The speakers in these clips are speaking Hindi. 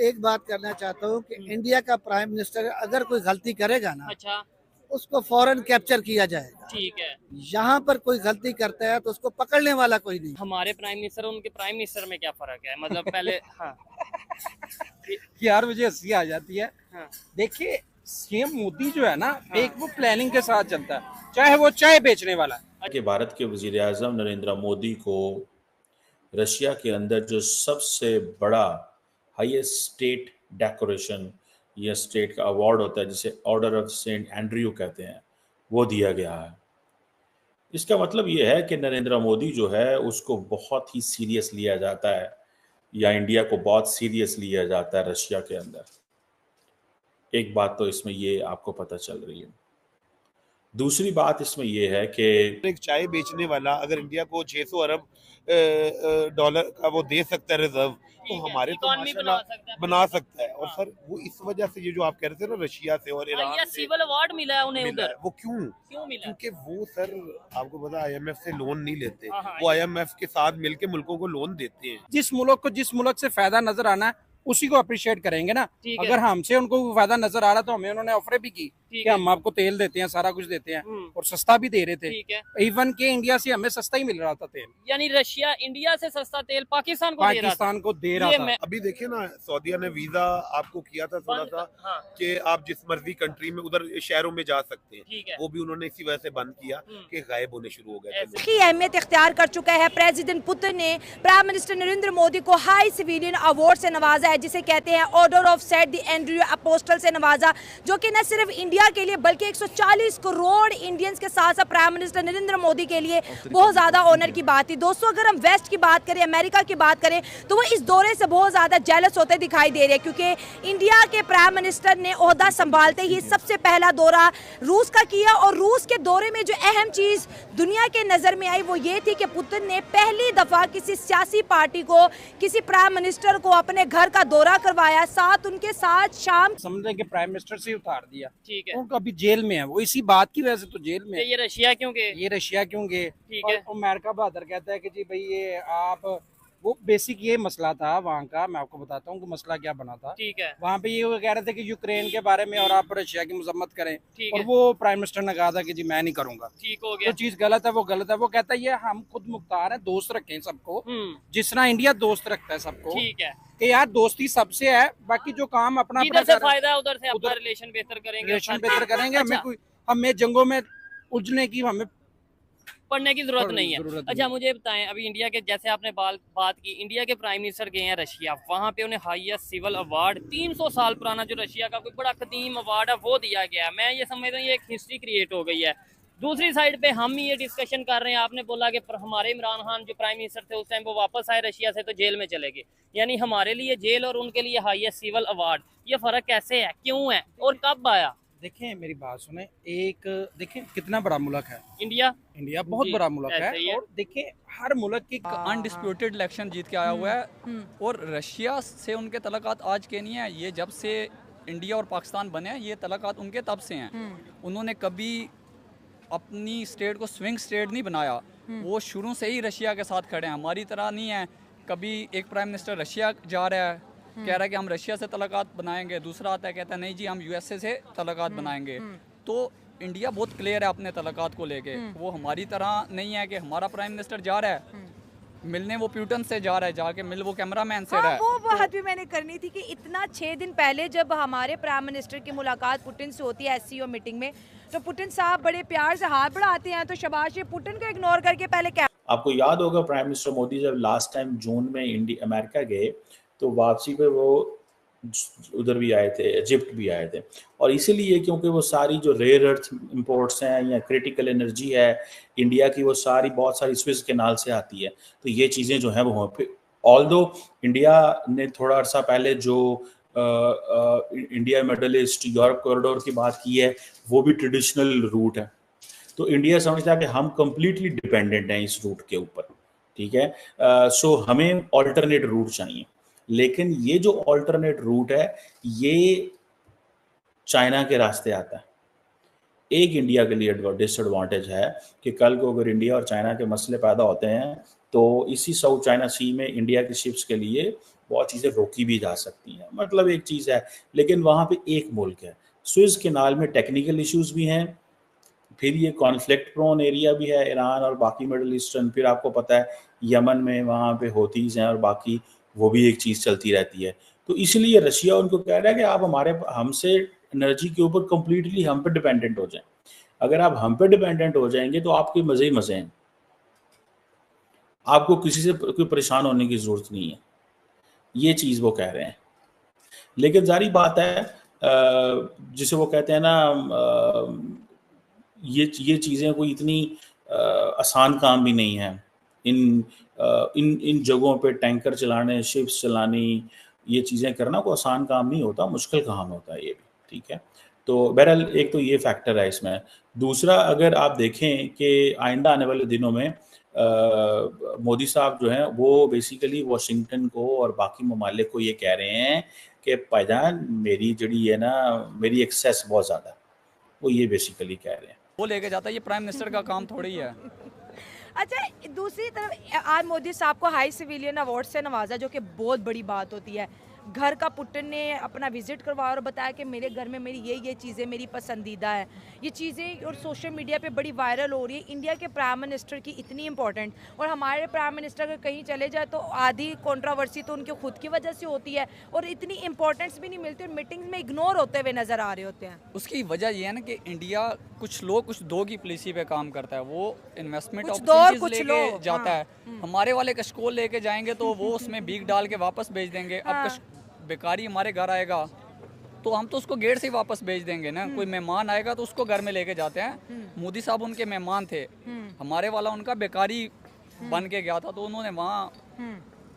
एक बात करना चाहता हूँ कि इंडिया का प्राइम मिनिस्टर अगर कोई गलती करेगा ना, अच्छा, उसको फौरन कैप्चर किया जाएगा। ठीक है। यहाँ पर कोई गलती करता है तो उसको पकड़ने वाला कोई नहीं। हमारे प्राइम मिनिस्टर और उनके प्राइम मिनिस्टर में क्या फर्क है? मतलब पहले हाँ यार मुझे हंसी आ जाती है। हाँ देखिए सीएम मोदी जो है ना, एक वो प्लानिंग के साथ चलता है, चाहे वो चाय बेचने वाला है। कि भारत के वजीर आज़म नरेंद्र मोदी को रशिया के अंदर जो सबसे बड़ा हाईएस्ट स्टेट डेकोरेशन या स्टेट का अवार्ड होता है, जिसे ऑर्डर ऑफ सेंट एंड्रयू कहते हैं, वो दिया गया है। इसका मतलब ये है कि नरेंद्र मोदी जो है उसको बहुत ही सीरियस लिया जाता है, या इंडिया को बहुत सीरियस लिया जाता है रशिया के अंदर। एक बात तो इसमें ये आपको पता चल रही है। दूसरी बात इसमें यह है कि एक चाय बेचने वाला अगर इंडिया को 600 अरब डॉलर का वो दे सकता है रिजर्व, तो हमारे तो इकोनॉमी माशाल्लाह बना सकता है। और सर वो इस वजह से ये जो आप कह रहे थे ना, रशिया से और ईरान ये से सिविल अवार्ड मिला है उन्हें मिला उधर। है, वो क्यों मिला? क्योंकि वो सर आपको पता आईएमएफ से लोन नहीं लेते। हाँ, वो आईएमएफ के साथ मिलके मुल्कों को लोन देते हैं। जिस मुल्क से फायदा नजर आना है उसी को अप्रिशिएट करेंगे ना। ठीक है। अगर हमसे उनको फायदा नजर आ रहा तो हमें उन्होंने ऑफर भी की ठीक कि है। हम आपको तेल देते हैं, सारा कुछ देते हैं और सस्ता भी दे रहे थे। ठीक है। इवन के इंडिया से हमें सस्ता ही मिल रहा था तेल, यानी रशिया इंडिया से सस्ता तेल पाकिस्तान को दे रहा था। पाकिस्तान को दे रहा था। अभी देखिए ना, सऊदीया ने वीजा आपको किया था थोड़ा सा हाँ। कि आप जिस मर्जी कंट्री में उधर शहरों में जा सकते हैं। ठीक है। वो भी उन्होंने इसी वजह से बंद किया कि गायब होने शुरू हो गए थे लोग। की अहमियत इख्तियार कर चुका है। प्रेसिडेंट पुतिन ने प्राइम मिनिस्टर नरेंद्र मोदी को हाई सिविलियन अवार्ड से नवाजा है, जिसे कहते हैं order of Saint the Andrew apostle से नवाजा, जो कि न सिर्फ इंडिया के लिए बल्कि 140 करोड़ इंडियंस के साथ साथ प्राइम मिनिस्टर नरेंद्र मोदी के लिए बहुत ज्यादा ऑनर की बात थी। दोस्तों, अगर हम वेस्ट की बात करें, अमेरिका की बात करें, तो वो इस दौरे से बहुत ज्यादा जेलस होते दिखाई दे रहे हैं, क्योंकि इंडिया के प्राइम मिनिस्टर ने ओहदा संभालते ही सबसे पहला दौरा रूस का किया। और रूस के दौरे में जो अहम चीज दुनिया के नजर में आई वो ये थी कि पुतिन ने पहली दफा किसी सियासी पार्टी को, किसी प्राइम मिनिस्टर को अपने घर का दौरा करवाया, साथ उनके साथ शाम समझे कि प्राइम मिनिस्टर से उतार दिया। ठीक है। उनको अभी जेल में है, वो इसी बात की वजह से तो जेल में है। ये रशिया क्यों गए? ये रशिया क्यों गए? ठीक है। और अमेरिका बहादुर कहता है कि जी भाई ये आप, वो बेसिक ये मसला था वहाँ का। मैं आपको बताता हूँ कि मसला क्या बना था। ठीक है। वहाँ पे ये वो कह रहे थे कि यूक्रेन के बारे में और आप रशिया की मजम्मत करें, ठीक और है। वो प्राइम मिनिस्टर ने कहा था कि जी मैं नहीं करूंगा। ठीक हो जो गया। चीज गलत है वो गलत है। वो कहता है ये हम खुद मुख्तार है, दोस्त रखें सबको, जिस तरह इंडिया दोस्त रखता है सबको, ठीक है। कि यार दोस्ती सबसे है, बाकी जो काम अपना जिधर से फायदा है उधर से अपना रिलेशन बेहतर करेंगे, रिलेशन बेहतर करेंगे। अच्छा। हमें जंगों में उलझने की हमें पढ़ने की जरूरत नहीं है। जरूरत अच्छा, मुझे बताएं, अभी इंडिया के, जैसे आपने बात की, इंडिया के प्राइम मिनिस्टर गए हैं रशिया, वहां पे उन्हें हाईएस्ट सिविल अवार्ड 300 साल पुराना जो रशिया का कोई बड़ा कदीम अवार्ड है वो दिया गया है। मैं ये समझता हूँ ये एक हिस्ट्री क्रिएट हो गई है। दूसरी साइड पे हम ये डिस्कशन कर रहे हैं, आपने बोला कि हमारे इमरान खान जो प्राइम मिनिस्टर थे उस टाइम वो वापस आए रशिया से तो जेल में चले गए। यानी हमारे लिए जेल और उनके लिए हाईएस्ट सिविल अवार्ड, ये फर्क कैसे है, क्यों है और कब आया? देखें मेरी बात सुने, एक देखें कितना बड़ा मुल्क है इंडिया बहुत बड़ा मुल्क है। और देखें हर मुल्क की अनडिस्प्यूटेड इलेक्शन जीत के आया हुआ है, और रशिया से उनके तल्लुकात आज के नहीं है, ये जब से इंडिया और पाकिस्तान बने हैं ये तल्लुकात उनके तब से हैं। उन्होंने कभी अपनी स्टेट को स्विंग स्टेट नहीं बनाया, वो शुरू से ही रशिया के साथ खड़े हैं। हमारी तरह नहीं है, कभी एक प्राइम मिनिस्टर रशिया जा रहा है, कह रहा है कि हम रशिया से तल्लुकात बनाएंगे, दूसरा आता है कहता है नहीं जी हम यूएसए से तल्लुकात बनाएंगे। तो इंडिया बहुत क्लियर है अपने तल्लुकात को लेके। वो हमारी तरह नहीं है कि हमारा प्राइम मिनिस्टर जा रहा है मिलने, वो प्यूटन से जा रहा है, जाके मिल वो कैमरामैन से रहा है। वो बात भी मैंने करनी थी कि इतना 6 दिन पहले जब हमारे प्राइम मिनिस्टर की मुलाकात पुतिन से होती है एससीओ मीटिंग में, तो पुतिन साहब बड़े प्यार से हाथ बढ़ाते हैं, तो शाबाश, ये पुतिन को इग्नोर करके पहले क्या। आपको याद होगा प्राइम मिनिस्टर मोदी जब लास्ट टाइम जून में अमेरिका गए तो वापसी पे वो उधर भी आए थे, इजिप्ट भी आए थे। और इसीलिए क्योंकि वो सारी जो रेयर अर्थ इंपोर्ट्स हैं या क्रिटिकल एनर्जी है इंडिया की, वो सारी बहुत सारी स्विस कैनाल से आती है। तो ये चीज़ें जो हैं वो वहाँ पे, ऑल्दो इंडिया ने थोड़ा अर्सा पहले जो India middle east Europe corridor की बात की है, वो भी ट्रेडिशनल रूट है। तो इंडिया समझता है कि हम कंप्लीटली डिपेंडेंट हैं इस रूट के ऊपर, ठीक है। सो हमें ऑल्टरनेट रूट चाहिए, लेकिन ये जो ऑल्टरनेट रूट है ये चाइना के रास्ते आता है। एक इंडिया के लिए डिसएडवांटेज है कि कल को अगर इंडिया और चाइना के मसले पैदा होते हैं तो इसी साउथ चाइना सी में इंडिया की शिप्स के लिए बहुत चीज़ें रोकी भी जा सकती हैं, मतलब एक चीज़ है। लेकिन वहाँ पे एक मुल्क है, सुएज़ कैनाल में टेक्निकल इश्यूज़ भी हैं, फिर ये कॉन्फ्लिक्ट प्रोन एरिया भी है ईरान और बाकी मिडल ईस्टर्न, फिर आपको पता है यमन में वहाँ पे होतीज़ हैं और बाकी वो भी एक चीज़ चलती रहती है। तो इसलिए रशिया उनको कह रहा है कि आप हमसे एनर्जी के ऊपर कंप्लीटली हम पे डिपेंडेंट हो जाएं। अगर आप हम पे डिपेंडेंट हो जाएंगे तो आपके मज़े ही मज़े हैं, आपको किसी से कोई परेशान होने की ज़रूरत नहीं है, ये चीज़ वो कह रहे हैं। लेकिन ज़ाहिर बात है जिसे वो कहते हैं ना ये चीज़ें कोई इतनी आसान काम भी नहीं है। इन जगहों पे टैंकर चलाने, शिप्स चलानी, ये चीज़ें करना कोई आसान काम नहीं होता, मुश्किल काम होता है ये भी, ठीक है। तो बहरहाल एक तो ये फैक्टर है इसमें। दूसरा, अगर आप देखें कि आइंदा आने वाले दिनों में मोदी साहब जो हैं वो बेसिकली वाशिंगटन को और बाकी ममालिक को ये कह रहे हैं कि भाईजान मेरी जड़ी है ना, मेरी एक्सेस बहुत ज़्यादा, वो ये बेसिकली कह रहे हैं। वो लेके जाता है, ये प्राइम मिनिस्टर का काम थोड़ी है। अच्छा, दूसरी तरफ आज मोदी साहब को हाई सिविलियन अवार्ड से नवाजा, जो कि बहुत बड़ी बात होती है। घर का पुटन ने अपना विजिट करवाया और बताया कि मेरे घर में मेरी ये चीज़ें मेरी पसंदीदा है। ये चीज़ें और सोशल मीडिया पे बड़ी वायरल हो रही है। इंडिया के प्राइम मिनिस्टर की इतनी इंपॉर्टेंट, और हमारे प्राइम मिनिस्टर अगर कहीं चले जाए तो आधी कंट्रोवर्सी तो उनके खुद की वजह से होती है और इतनी इंपॉर्टेंस भी नहीं मिलती और मीटिंग्स में इग्नोर होते हुए नज़र आ रहे होते हैं। उसकी वजह ये है ना कि इंडिया कुछ लोग कुछ दो की पॉलिसी पे काम करता है, वो इन्वेस्टमेंट कुछ दो और अपॉर्चुनिटीज कुछ लेके लो, जाता हाँ। है। हमारे वाले कशकोल लेके जाएंगे तो वो उसमें बीक डाल के वापस भेज देंगे। अब बेकारी हमारे घर आएगा तो हम तो उसको गेट से ही वापस भेज देंगे ना। कोई मेहमान आएगा तो उसको घर में लेके जाते हैं। मोदी साहब उनके मेहमान थे, हमारे वाला उनका बेकारी बन के गया था तो उन्होंने वहाँ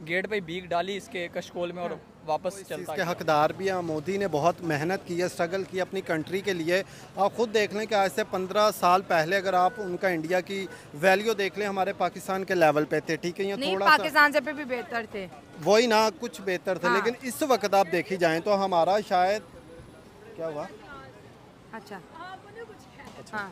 गेट पे भीख डाली इसके कशकोल में और वापस चलता इसके हकदार भी हैं। मोदी ने बहुत मेहनत की है, स्ट्रगल की अपनी कंट्री के लिए। आप खुद देख लें कि आज से 15 साल पहले अगर आप उनका इंडिया की वैल्यू देख लें, हमारे पाकिस्तान के लेवल पे थे, ठीक है, या थोड़ा पाकिस्तान से भी बेहतर थे, वही ना, कुछ बेहतर थे। हाँ। लेकिन इस वक्त आप देखी जाएं तो हमारा शायद क्या हुआ, अच्छा हाँ,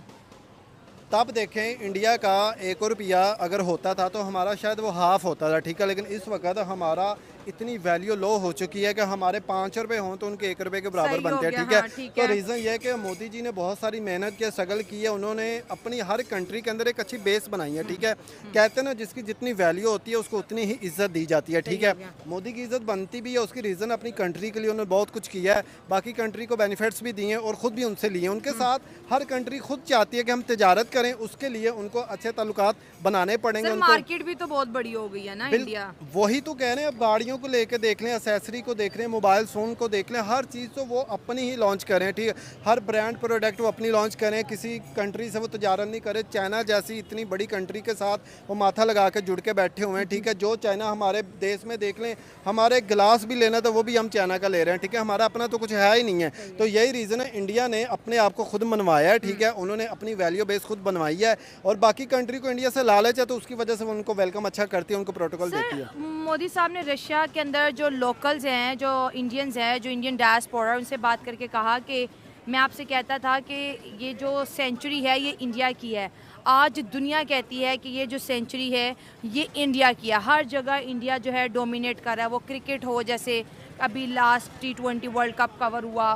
तब देखें इंडिया का 1 रुपया अगर होता था तो हमारा शायद वो हाफ होता था, ठीक है। लेकिन इस वक्त हमारा इतनी वैल्यू लो हो चुकी है कि हमारे 5 रुपए हों तो उनके 1 रुपए के बराबर सही हो बनते हैं, गया, ठीक है। हाँ, ठीक तो है। रीज़न ये है कि मोदी जी ने बहुत सारी मेहनत की, स्ट्रगल की है। उन्होंने अपनी हर कंट्री के अंदर एक अच्छी बेस बनाई है, ठीक है। कहते हैं ना जिसकी जितनी वैल्यू होती है उसको उतनी ही इज्जत दी जाती है, ठीक है। मोदी की इज्जत बनती भी है, उसकी रीज़न अपनी कंट्री के लिए उन्होंने बहुत कुछ किया है, बाकी कंट्री को बेनिफिट्स भी दिए हैं और ख़ुद भी उनसे लिए। उनके साथ हर कंट्री खुद चाहती है कि हम तिजारत करें, उसके लिए उनको अच्छे ताल्लुकात बनाने पड़ेंगे। सर, उनको मार्केट भी तो बहुत बड़ी हो गई है ना इंडिया। वही तो कह रहे हैं, अब गाड़ियों को लेके देख लें, एसेसरी को देख लें, मोबाइल फ़ोन को देख लें, हर चीज़ तो वो अपनी ही लॉन्च करें, ठीक है। हर ब्रांड प्रोडक्ट वो अपनी लॉन्च करें, किसी कंट्री से वो तजारत नहीं करें। चाइना जैसी इतनी बड़ी कंट्री के साथ वो माथा लगा के जुड़ के बैठे हुए हैं, ठीक है। जो चाइना हमारे देश में देख लें, हमारे गिलास भी लेना तो वो भी हम चाइना का ले रहे हैं, ठीक है। हमारा अपना तो कुछ है ही नहीं है। तो यही रीज़न है, इंडिया ने अपने आप को खुद मनवाया है, ठीक है। उन्होंने अपनी वैल्यू बेस खुद बनवाई है और बाकी कंट्री को इंडिया से लालच है तो उसकी वजह से वो उनको वेलकम अच्छा करती है, उनको प्रोटोकॉल देती है। मोदी साहब ने रशिया के अंदर जो लोकल्स हैं, जो इंडियंस हैं, जो इंडियन डायस्पोरा, उनसे बात करके कहा कि मैं आपसे कहता था कि ये जो सेंचुरी है ये इंडिया की है। आज दुनिया कहती है कि ये जो सेंचुरी है ये इंडिया की है। हर जगह इंडिया जो है डोमिनेट कर रहा है, वो क्रिकेट हो, जैसे अभी last T20 world cup cover हुआ,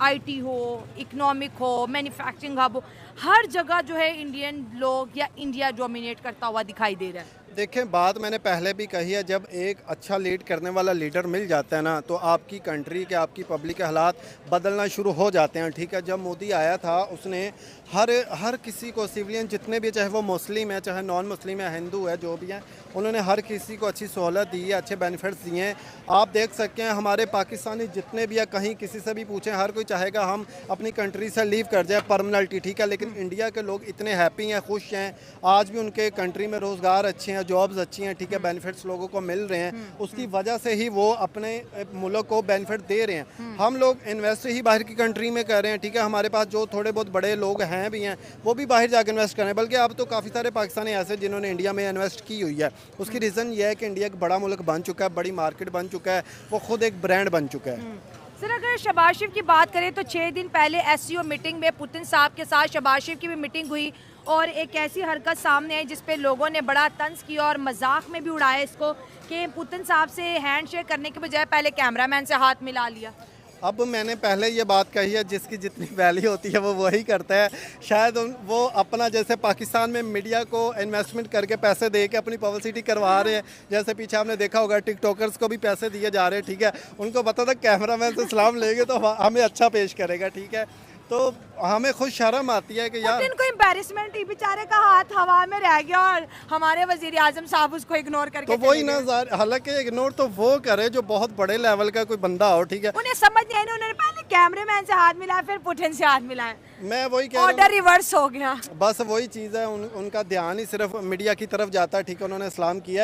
IT हो, इकोनॉमिक हो, मैन्युफैक्चरिंग हब हो, हर जगह जो है इंडियन लोग या इंडिया डोमिनेट करता हुआ दिखाई दे रहा है। देखें, बात मैंने पहले भी कही है, जब एक अच्छा लीड करने वाला लीडर मिल जाता है ना तो आपकी कंट्री के, आपकी पब्लिक के हालात बदलना शुरू हो जाते हैं, ठीक है। जब मोदी आया था उसने हर किसी को, सिविलियन जितने भी, चाहे वो मुस्लिम है, चाहे नॉन मुस्लिम है, हिंदू है, जो भी है, उन्होंने हर किसी को अच्छी सहूलत दी है, अच्छे बेनिफिट्स दिए हैं। आप देख सकते हैं हमारे पाकिस्तानी जितने भी है, कहीं किसी से भी पूछें, हर कोई चाहेगा हम अपनी कंट्री से लीव कर जाए परमानेंटली, ठीक है। लेकिन इंडिया के लोग इतने हैप्पी हैं, खुश हैं, आज भी उनके कंट्री में रोज़गार अच्छे हैं, जॉब्स अच्छी हैं, ठीक है, बेनिफिट्स लोगों को मिल रहे हैं। उसकी वजह से ही वो अपने मुल्क को बेनिफिट दे रहे हैं। हम लोग इन्वेस्ट ही बाहर की कंट्री में कर रहे हैं, ठीक है। हमारे पास जो थोड़े बहुत बड़े लोग हैं भी हैं वो भी बाहर जाकर इन्वेस्ट कर रहे हैं, बल्कि अब तो काफ़ी सारे पाकिस्तानी ऐसे जिन्होंने इंडिया में इन्वेस्ट की हुई है। उसकी रीज़न ये है कि इंडिया एक बड़ा मुल्क बन चुका है, बड़ी मार्केट बन चुका है, वो खुद एक ब्रांड बन चुका है। सर, अगर शहबाज शरीफ की बात करें तो 6 दिन पहले SCO मीटिंग में पुतिन साहब के साथ शहबाज शरीफ की भी मीटिंग हुई और एक ऐसी हरकत सामने आई जिस पे लोगों ने बड़ा तंज किया और मजाक में भी उड़ाया इसको कि पुतिन साहब से हैंडशेक करने के बजाय पहले कैमरामैन से हाथ मिला लिया। अब मैंने पहले ये बात कही है, जिसकी जितनी वैल्यू होती है वो वही करता है। शायद वो अपना, जैसे पाकिस्तान में मीडिया को इन्वेस्टमेंट करके पैसे दे के अपनी पब्लिसिटी करवा रहे हैं, जैसे पीछे आपने देखा होगा टिकटॉकर्स को भी पैसे दिए जा रहे हैं, ठीक है। उनको पता था कैमरामैन से सलाम लेंगे तो हमें अच्छा पेश करेगा, ठीक है। तो हमें खुद शर्म आती है कि यार इनको एम्बैरेसमेंट ही, बेचारे का हाथ हवा में रह गया और हमारे वजीर आजम साहब उसको इग्नोर करके तो वही ना, हालांकि इग्नोर तो वो करे जो बहुत बड़े लेवल का कोई बंदा हो, ठीक है। उन्हें समझ नहीं आई, उन्होंने पहले कैमरामैन से हाथ मिलाया फिर पुतिन से हाथ मिलाया। मैं वही कह रहा हूं, ऑर्डर रिवर्स हो गया। बस वही चीज़ है, उनका ध्यान ही सिर्फ मीडिया की तरफ जाता है, ठीक है। उन्होंने सलाम किया है,